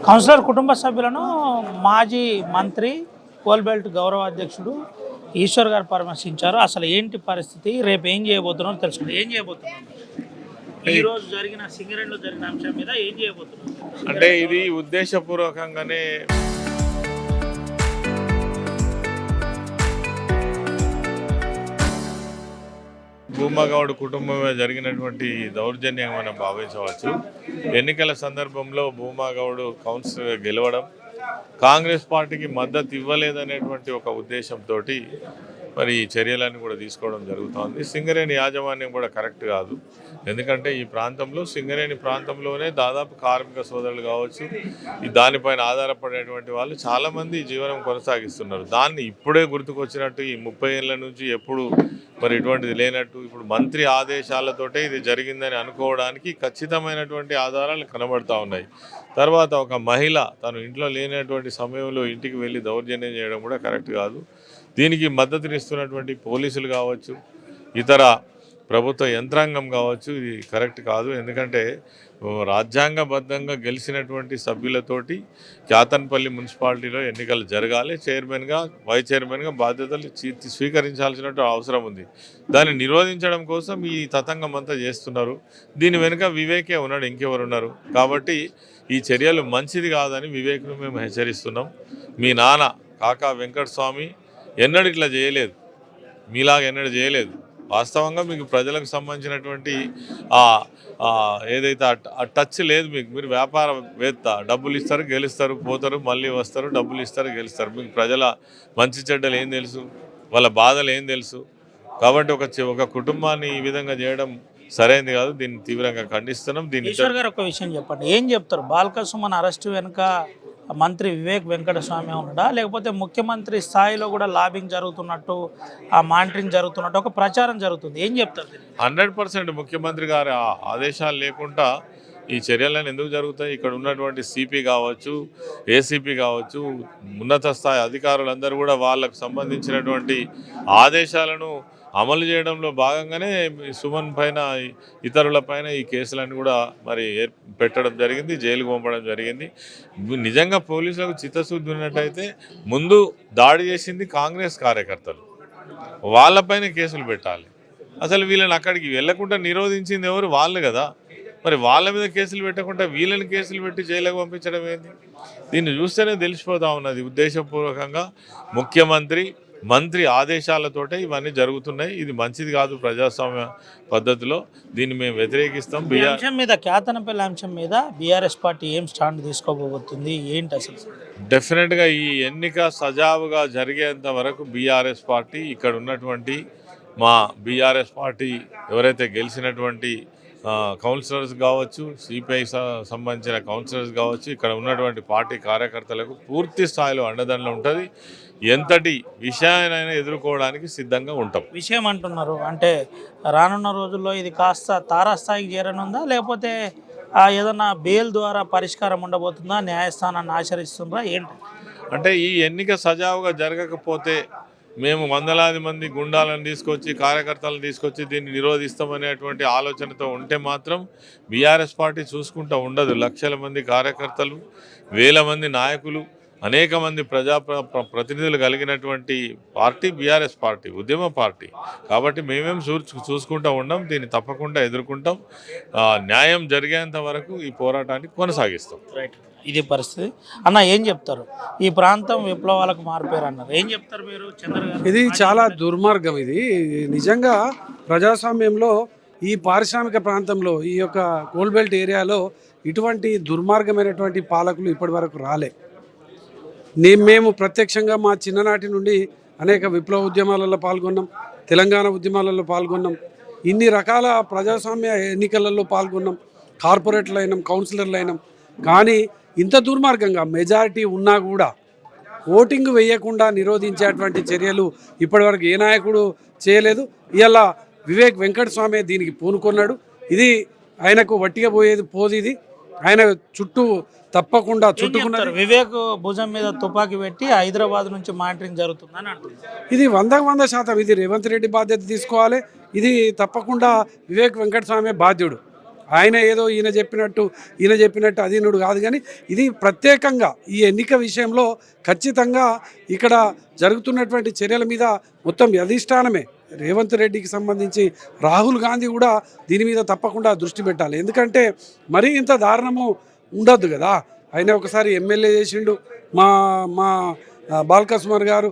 Councillor కుటుంబ సభ్యులను మాజీ మంత్రి కోల్బెల్ట్ గౌరవ అధ్యక్షుడు ఈశ్వర్ గారు పరామర్శించారు. అసలు ఏంటి పరిస్థితి, రేపు ఏం చేయబోతున్నారో తెలుసుకుంది. ఏం చేయబోతున్నారు ఈ రోజు జరిగిన సింగరేణిలో జరిగిన అంశం మీద ఏం చేయబోతున్నారు? అంటే ఇది ఉద్దేశపూర్వకంగానే భూమాగౌడ్ కుటుంబం మీద జరిగినటువంటి దౌర్జన్యం మనం భావించవచ్చు. ఎన్నికల సందర్భంలో భూమాగౌడ్ కౌన్సిలర్ గెలవడం, కాంగ్రెస్ పార్టీకి మద్దతు ఇవ్వలేదనేటువంటి ఒక ఉద్దేశంతో మరి ఈ చర్యలను కూడా తీసుకోవడం జరుగుతోంది. సింగరేణి యాజమాన్యం కూడా కరెక్ట్ కాదు. ఎందుకంటే ఈ ప్రాంతంలో సింగరేణి ప్రాంతంలోనే దాదాపు కార్మిక సోదరులు కావచ్చు, ఈ దానిపైన ఆధారపడేటువంటి వాళ్ళు చాలామంది జీవనం కొనసాగిస్తున్నారు. దాన్ని ఇప్పుడే గుర్తుకొచ్చినట్టు ఈ 30 ఏళ్ళ నుంచి ఎప్పుడు మరి ఇటువంటిది లేనట్టు ఇప్పుడు మంత్రి ఆదేశాలతోటే ఇది జరిగిందని అనుకోవడానికి ఖచ్చితమైనటువంటి ఆధారాలు కనబడతా ఉన్నాయి. తర్వాత ఒక మహిళ తను ఇంట్లో లేనటువంటి సమయంలో ఇంటికి వెళ్ళి దౌర్జన్యం చేయడం కూడా కరెక్ట్ కాదు. దీనికి మద్దతునిస్తున్నటువంటి పోలీసులు కావచ్చు, ఇతర ప్రభుత్వ యంత్రాంగం కావచ్చు, ఇది కరెక్ట్ కాదు. ఎందుకంటే రాజ్యాంగబద్ధంగా గెలిచినటువంటి సభ్యులతోటి క్యాతన్పల్లి మున్సిపాలిటీలో ఎన్నికలు జరగాలి. చైర్మన్గా, వైస్ చైర్మన్గా బాధ్యతలు స్వీకరించాల్సినటువంటి అవసరం ఉంది. దాన్ని నిరోధించడం కోసం ఈ తతంగం అంతా చేస్తున్నారు. దీని వెనుక వివేకే ఉన్నాడు, ఇంకెవరున్నారు? కాబట్టి ఈ చర్యలు మంచిది కాదని వివేక్ను మేము హెచ్చరిస్తున్నాం. మీ నాన్న కాకా వెంకటస్వామి ఎన్నడూ ఇట్లా చేయలేదు, మీలాగా ఎన్నడూ చేయలేదు. వాస్తవంగా మీకు ప్రజలకు సంబంధించినటువంటి ఏదైతే ఆ టచ్ లేదు మీకు. మీరు వ్యాపారవేత్త, డబ్బులు ఇస్తారు, గెలుస్తారు, పోతారు, మళ్ళీ వస్తారు, డబ్బులు ఇస్తారు, గెలుస్తారు. మీకు ప్రజల మంచి చెడ్డలు ఏం తెలుసు, వాళ్ళ బాధలు ఏం తెలుసు? కాబట్టి ఒక కుటుంబాన్ని ఈ విధంగా చేయడం సరైనది కాదు. దీన్ని తీవ్రంగా ఖండిస్తున్నాం. ఈశ్వర్ గారు ఒక విషయం చెప్పండి, ఏం చెప్తారు? బాల్క సుమన్ అరెస్టు వెనుక మంత్రి వివేక్ వెంకటస్వామి ఉన్నాడా, లేకపోతే ముఖ్యమంత్రి స్థాయిలో కూడా లాబింగ్ జరుగుతున్నట్టు, ఆ మానిటరింగ్ జరుగుతున్నట్టు ఒక ప్రచారం జరుగుతుంది, ఏం చెప్తారు? 100% ముఖ్యమంత్రి గారి ఆదేశాలు లేకుండా ఈ చర్యలను ఎందుకు జరుగుతాయి? ఇక్కడ ఉన్నటువంటి సిపి కావచ్చు, ఏసీపీ కావచ్చు, ఉన్నత స్థాయి అధికారులందరూ కూడా వాళ్ళకు సంబంధించినటువంటి ఆదేశాలను అమలు చేయడంలో భాగంగానే సుమన్ పైన, ఇతరుల పైన ఈ కేసులను కూడా మరి పెట్టడం జరిగింది, జైలుకు పంపడం జరిగింది. నిజంగా పోలీసులకు చిత్తశుద్ధి ఉన్నట్టయితే ముందు దాడి చేసింది కాంగ్రెస్ కార్యకర్తలు, వాళ్ళపైన కేసులు పెట్టాలి. అసలు వీళ్ళని అక్కడికి వెళ్లకుండా నిరోధించింది ఎవరు? వాళ్ళు కదా. మరి వాళ్ళ మీద కేసులు పెట్టకుండా వీళ్ళని కేసులు పెట్టి జైలుకు పంపించడం ఏంది? దీన్ని చూస్తేనే తెలిసిపోతా ఉన్నది ఉద్దేశపూర్వకంగా మంత్రి ఆదేశాలతోటే ఇవన్నీ జరుగుతున్నాయి. ఇది మంచిది కాదు ప్రజాస్వామ్య పద్ధతిలో. దీన్ని మేము వ్యతిరేకిస్తాం. అంశం మీద, క్యాతనపల్లి అంశం మీద బీఆర్ఎస్ పార్టీ ఏం స్టాండ్ తీసుకోబోతుంది, ఏంటి అసలు? డెఫినెట్గా ఈ ఎన్నిక సజావుగా జరిగేంత వరకు బీఆర్ఎస్ పార్టీ, ఇక్కడ ఉన్నటువంటి మా బీఆర్ఎస్ పార్టీ ఎవరైతే గెలిచినటువంటి కౌన్సిలర్స్ కావచ్చు, సిపిఐ సంబంధించిన కౌన్సిలర్స్ కావచ్చు, ఇక్కడ ఉన్నటువంటి పార్టీ కార్యకర్తలకు పూర్తి స్థాయిలో అండదండలు ఉంటుంది. ఎంతటి విషయాన్నైనా ఎదుర్కోవడానికి సిద్ధంగా ఉంటాం. విషయం అంటున్నారు అంటే రానున్న రోజుల్లో ఇది కాస్త తారాస్థాయికి చేరనుందా, లేకపోతే ఏదన్నా బెయిల్ ద్వారా పరిష్కారం ఉండబోతుందా, న్యాయస్థానాన్ని ఆచరిస్తుందా, ఏంటి? అంటే ఈ ఎన్నిక సజావుగా జరగకపోతే మేము వందలాది మంది గుండాలను తీసుకొచ్చి, కార్యకర్తలను తీసుకొచ్చి దీన్ని నిరోధిస్తామనేటువంటి ఆలోచనతో ఉంటే మాత్రం బీఆర్ఎస్ పార్టీ చూసుకుంటూ ఉండదు. లక్షల మంది కార్యకర్తలు, వేల మంది నాయకులు, అనేక మంది ప్రతినిధులు కలిగినటువంటి పార్టీ బీఆర్ఎస్ పార్టీ, ఉద్యమ పార్టీ. కాబట్టి మేమేం చూసుకుంటూ ఉండం, దీన్ని తప్పకుండా ఎదుర్కొంటాం. న్యాయం జరిగేంత వరకు ఈ పోరాటాన్ని కొనసాగిస్తాం. ఇది పరిస్థితి. అన్న ఏం చెప్తారు? ఈ ప్రాంతం విప్లవాలకు మారిపోయారు అన్నారు, ఏం చెప్తారు మీరు? ఇది చాలా దుర్మార్గం. ఇది నిజంగా ప్రజాస్వామ్యంలో ఈ పారిశ్రామిక ప్రాంతంలో, ఈ యొక్క కోల్బెల్ట్ ఏరియాలో ఇటువంటి దుర్మార్గమైనటువంటి పాలకులు ఇప్పటి వరకు రాలే. మేము ప్రత్యక్షంగా మా చిన్ననాటి నుండి అనేక విప్లవ ఉద్యమాలలో పాల్గొన్నాం, తెలంగాణ ఉద్యమాలలో పాల్గొన్నాం, ఇన్ని రకాల ప్రజాస్వామ్య ఎన్నికలలో పాల్గొన్నాం, కార్పొరేట్లు అయినాం, కౌన్సిలర్లు అయినాం. కానీ ఇంత దుర్మార్గంగా మెజారిటీ ఉన్నా కూడా ఓటింగ్ వేయకుండా నిరోధించేటువంటి చర్యలు ఇప్పటివరకు ఏ నాయకుడు చేయలేదు. ఇవాళ వివేక్ వెంకటస్వామి దీనికి పూనుకున్నాడు. ఇది ఆయనకు వట్టిగా పోదు. ఇది ఆయన చుట్టూ తప్పకుండా చుట్టుకున్నారు. వివేక్ భుజం మీద తుపాకీ పెట్టి హైదరాబాద్ నుంచి మానిటరింగ్ జరుగుతుందని అంటున్నారు. ఇది 100% ఇది రేవంత్ రెడ్డి బాధ్యత తీసుకోవాలి. ఇది తప్పకుండా వివేక్ వెంకటస్వామి బాధ్యుడు. ఆయన ఏదో ఈయన చెప్పినట్టు అధీనుడు కాదు. కానీ ఇది ప్రత్యేకంగా ఈ ఎన్నిక విషయంలో ఖచ్చితంగా ఇక్కడ జరుగుతున్నటువంటి చర్యల మీద మొత్తం అధిష్టానమే రేవంత్ రెడ్డికి సంబంధించి రాహుల్ గాంధీ కూడా దీని మీద తప్పకుండా దృష్టి పెట్టాలి. ఎందుకంటే మరీ ఇంత దారుణము ఉండొద్దు కదా. ఆయన ఒకసారి ఎమ్మెల్యే చేసిండు, మా మా బాల్కసుమార్ గారు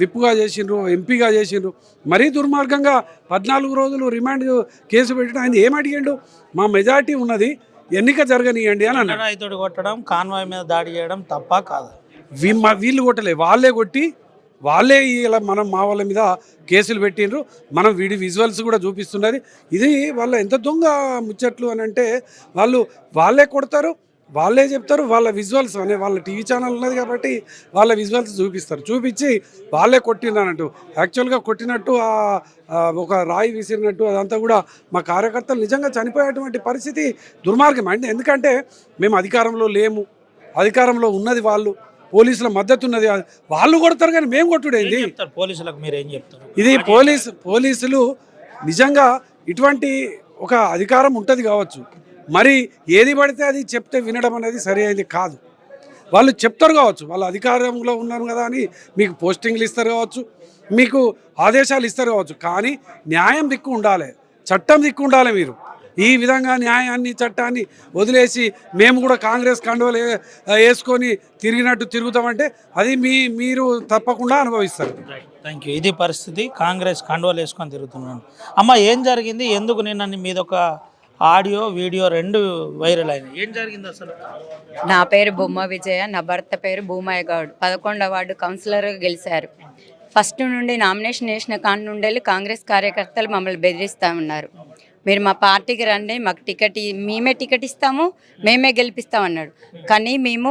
విప్పుగా చేసిండ్రు, ఎంపీగా చేసిండ్రు. మరీ దుర్మార్గంగా 14 రోజులు రిమాండ్ కేసు పెట్టడం. ఆయన ఏం అడిగాడు? మా మెజార్టీ ఉన్నది, ఎన్నిక జరగనియండి అని అన్నాడు. రాయితోటి కొట్టడం, కాన్వాయ్ మీద దాడి చేయడం తప్ప కాదు. వీళ్ళు కొట్టలే, వాళ్ళే కొట్టి వాళ్ళే ఇలా మా వాళ్ళ మీద కేసులు పెట్టిండ్రు. మనం వీడి విజువల్స్ కూడా చూపిస్తున్నది. ఇది వాళ్ళ ఎంత దొంగ ముచ్చట్లు అని అంటే వాళ్ళే కొడతారు, వాళ్ళే చెప్తారు. వాళ్ళ విజువల్స్ అనే వాళ్ళ టీవీ ఛానల్ ఉన్నది కాబట్టి వాళ్ళ విజువల్స్ చూపించి వాళ్ళే కొట్టిందన్నట్టు. యాక్చువల్గా కొట్టినట్టు ఒక రాయి విసిరినట్టు అదంతా కూడా మా కార్యకర్తలు నిజంగా చనిపోయేటువంటి పరిస్థితి దుర్మార్గం అండి. ఎందుకంటే మేము అధికారంలో లేము, అధికారంలో ఉన్నది వాళ్ళు, పోలీసుల మద్దతు ఉన్నది, వాళ్ళు కొడతారు కానీ మేము కొట్టుడేంది? పోలీసులకు మీరు ఏం చెప్తారు? ఇది పోలీసులు నిజంగా ఇటువంటి ఒక అధికారం ఉంటుంది కావచ్చు, మరి ఏది పడితే అది చెప్తే వినడం అనేది సరి అయింది కాదు. వాళ్ళు చెప్తారు కావచ్చు, వాళ్ళు అధికారంలో ఉన్నారు కదా అని మీకు పోస్టింగ్లు ఇస్తారు కావచ్చు, మీకు ఆదేశాలు ఇస్తారు కావచ్చు, కానీ న్యాయం దిక్కు ఉండాలి, చట్టం దిక్కు ఉండాలి. మీరు ఈ విధంగా న్యాయాన్ని చట్టాన్ని వదిలేసి మేము కూడా కాంగ్రెస్ కండువలు వేసుకొని తిరుగుతామంటే అది మీరు తప్పకుండా అనుభవిస్తారు. Thank you. ఇది పరిస్థితి. కాంగ్రెస్ కండువలు వేసుకొని తిరుగుతున్నాను. అమ్మ, ఏం జరిగింది? ఎందుకు నిన్న మీద ఒక ఆడియో వీడియో 2 వైరల్ అయినాయి? ఏం జరిగింది అసలు? నా పేరు బొమ్మ విజయ, నా భర్త పేరు భూమయ్య గౌడ్. 11వ వార్డు కౌన్సిలర్గా గెలిచారు. ఫస్ట్ నుండి నామినేషన్ వేసిన కాడి నుండి కాంగ్రెస్ కార్యకర్తలు మమ్మల్ని బెదిరిస్తూ ఉన్నారు. మీరు మా పార్టీకి రండి, మాకు మేమే టికెట్ ఇస్తాము, మేమే గెలిపిస్తామన్నాడు. కానీ మేము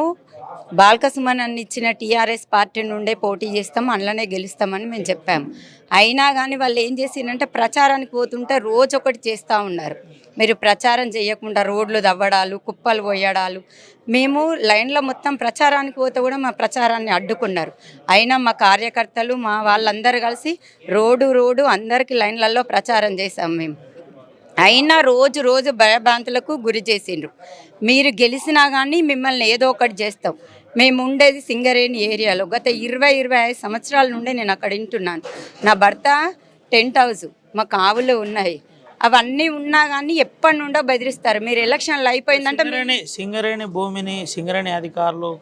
బాల్కసుమన్ అని ఇచ్చిన టీఆర్ఎస్ పార్టీ నుండే పోటీ చేస్తాము, అందులోనే గెలుస్తామని మేము చెప్పాము. అయినా కానీ వాళ్ళు ఏం చేసిందంటే ప్రచారానికి పోతుంటే రోజు ఒకటి చేస్తూ ఉన్నారు. మీరు ప్రచారం చేయకుండా రోడ్లు దవ్వడాలు, కుప్పలు పోయడాలు. మేము లైన్లో మొత్తం ప్రచారానికి పోతే కూడా మా ప్రచారాన్ని అడ్డుకున్నారు. అయినా మా కార్యకర్తలు మా వాళ్ళందరూ కలిసి రోడ్డు అందరికీ లైన్లలో ప్రచారం చేశాము మేము. అయినా రోజు భయభ్రాంతులకు గురి చేసిండ్రు. మీరు గెలిచినా కానీ మిమ్మల్ని ఏదో ఒకటి చేస్తాం. మేము ఉండేది సింగరేణి ఏరియాలో. గత 20-25 సంవత్సరాల నుండి నేను అక్కడ వింటున్నాను. నా భర్త టెంట్ హౌస్, మాకు ఆవులు ఉన్నాయి, అవన్నీ ఉన్నా కానీ ఎప్పటి నుండో బెదిరిస్తారు. మీరు ఎలక్షన్లు అయిపోయిందంటే సింగరేణి భూమిని సింగరేణి అధికారులు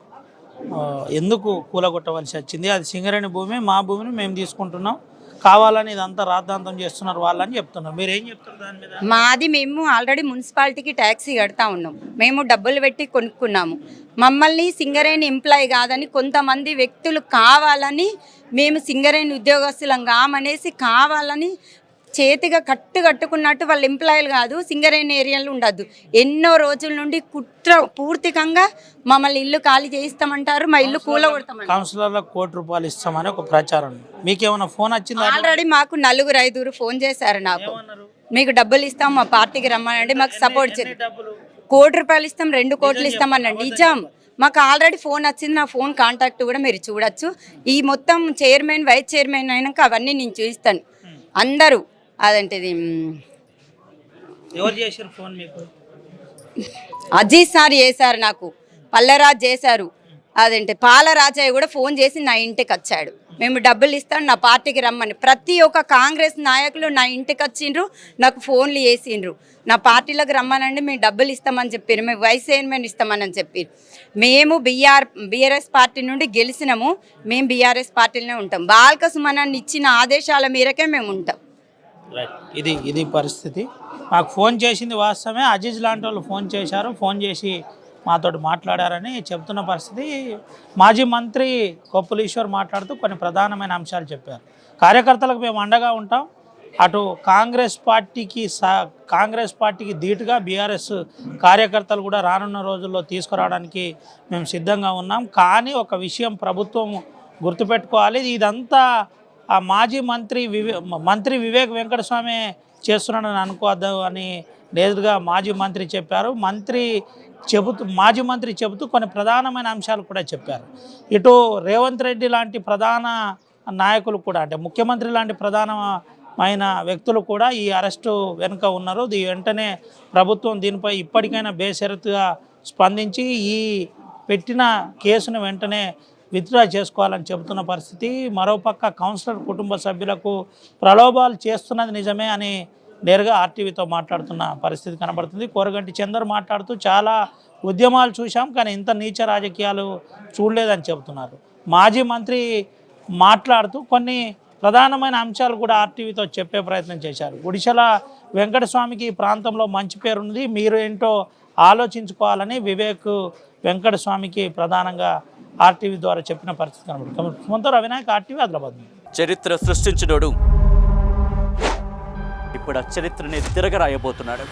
ఎందుకు కూలగొట్టవలసి వచ్చింది? అది సింగరేణి భూమి, మా భూమిని మేము తీసుకుంటున్నాం, కావాలని ఇదంతా రాద్ధాంతం చేస్తున్నారు వాళ్ళని చెప్తున్నారు. మీరు ఏం చెప్తారు దాని మీద? మాది మేము ఆల్రెడీ మున్సిపాలిటీకి ట్యాక్సీ కడతా ఉన్నాం. మేము డబ్బులు పెట్టి కొనుక్కున్నాము. మమ్మల్ని సింగరేణి ఎంప్లాయీ కాదని కొంతమంది వ్యక్తులు కావాలని, మేము సింగరేణి ఉద్యోగస్తులం కామనేసి కావాలని చేతిగా కట్టుకున్నట్టు వాళ్ళు ఎంప్లాయీలు కాదు, సింగరేణి ఏరియాలో ఉండద్దు. ఎన్నో రోజుల నుండి కుట్ర పూర్తికంగా మమ్మల్ని ఇల్లు ఖాళీ చేయిస్తామంటారు, మా ఇల్లు కూలగొడతామంటారు. కౌన్సిలర్లకు ₹1 కోటి ఇస్తామని ఒక ప్రచారం. మీకేమైనా ఫోన్ వచ్చింది? ఆల్రెడీ మాకు 4-5 ఫోన్ చేశారు. నాకు మీకు డబ్బులు ఇస్తాం, మా పార్టీకి రమ్మనండి, మాకు సపోర్ట్ చేయండి, ₹1 ఇస్తాం, 2 కోట్లు ఇస్తామనండి. నిజం, మాకు ఆల్రెడీ ఫోన్ వచ్చింది. నా ఫోన్ కాంటాక్ట్ కూడా మీరు చూడొచ్చు. ఈ మొత్తం చైర్మన్, వైస్ చైర్మన్ అయినాక అవన్నీ నేను చూపిస్తాను. అందరూ అదంటేది ఎవరు చేశారు ఫోన్ మీకు? అజీజ్ సార్ చేశారు, నాకు పల్లెరాజు చేశారు, అదంటే పాలరాజయ్య కూడా ఫోన్ చేసి నా ఇంటికి వచ్చాడు. మేము డబ్బులు ఇస్తాను, నా పార్టీకి రమ్మని. ప్రతి ఒక్క కాంగ్రెస్ నాయకులు నా ఇంటికి వచ్చిండ్రు, నాకు ఫోన్లు చేసిండ్రు, నా పార్టీలకు రమ్మనండి, మేము డబ్బులు ఇస్తామని చెప్పారు, మేము వైస్ చైర్మన్ ఇస్తామని చెప్పారు. మేము బీఆర్ఎస్ పార్టీ నుండి గెలిచినాము, మేము బీఆర్ఎస్ పార్టీలోనే ఉంటాం. బాల్కసుమన్ ఇచ్చిన ఆదేశాల మేరకే మేము ఉంటాం. ఇది పరిస్థితి. మాకు ఫోన్ చేసింది వాస్తవమే. అజీజ్ లాంటి వాళ్ళు ఫోన్ చేశారు, ఫోన్ చేసి మాతోటి మాట్లాడారని చెప్తున్న పరిస్థితి. మాజీ మంత్రి కొప్పుల ఈశ్వర్ మాట్లాడుతూ కొన్ని ప్రధానమైన అంశాలు చెప్పారు. కార్యకర్తలకు మేము అండగా ఉంటాం, అటు కాంగ్రెస్ పార్టీకి ధీటుగా బీఆర్ఎస్ కార్యకర్తలు కూడా రానున్న రోజుల్లో తీసుకురావడానికి మేము సిద్ధంగా ఉన్నాం. కానీ ఒక విషయం ప్రభుత్వం గుర్తుపెట్టుకోవాలి, ఇదంతా ఆ మాజీ మంత్రి వివేక్ వెంకటస్వామి చేస్తున్నాడని అనుకోవద్దు అని నేరుగా మాజీ మంత్రి చెప్పారు. మాజీ మంత్రి చెబుతూ కొన్ని ప్రధానమైన అంశాలు కూడా చెప్పారు. ఇటు రేవంత్ రెడ్డి లాంటి ప్రధాన నాయకులు కూడా, అంటే ముఖ్యమంత్రి లాంటి ప్రధాన అయిన వ్యక్తులు కూడా ఈ అరెస్టు వెనుక ఉన్నారు. వెంటనే ప్రభుత్వం దీనిపై ఇప్పటికైనా బేషరతుగా స్పందించి ఈ పెట్టిన కేసును వెంటనే విత్డ్రా చేసుకోవాలని చెబుతున్న పరిస్థితి. మరోపక్క కౌన్సిలర్ కుటుంబ సభ్యులకు ప్రలోభాలు చేస్తున్నది నిజమే అని నేరుగా ఆర్టీవీతో మాట్లాడుతున్న పరిస్థితి కనబడుతుంది. కోరగంటి చందర్ మాట్లాడుతూ చాలా ఉద్యమాలు చూశాం కానీ ఇంత నీచ రాజకీయాలు చూడలేదని చెబుతున్నారు. మాజీ మంత్రి మాట్లాడుతూ కొన్ని ప్రధానమైన అంశాలు కూడా ఆర్టీవీతో చెప్పే ప్రయత్నం చేశారు. గుడిశెల వెంకటస్వామికి ఈ ప్రాంతంలో మంచి పేరుంది, మీరు ఏంటో ఆలోచించుకోవాలని వివేక్ వెంకటస్వామికి ప్రధానంగా ఆర్టీవీ ద్వారా చెప్పిన పరిస్థితి కనబడుతుంది. సుమంతో రవినాయక్, ఆర్టీవీ, ఆదిలాబాద్. చరిత్ర సృష్టించినోడు ఇప్పుడు ఆ చరిత్రని తిరగరాయబోతున్నాడు.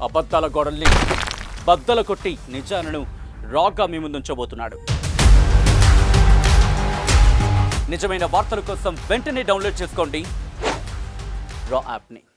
అబద్ధాల గోడల్ని బద్దలు కొట్టి నిజాలను రాగా మీ ముందుంచబోతున్నాడు. నిజమైన వార్తల కోసం వెంటనే డౌన్లోడ్ చేసుకోండి రా యాప్ని.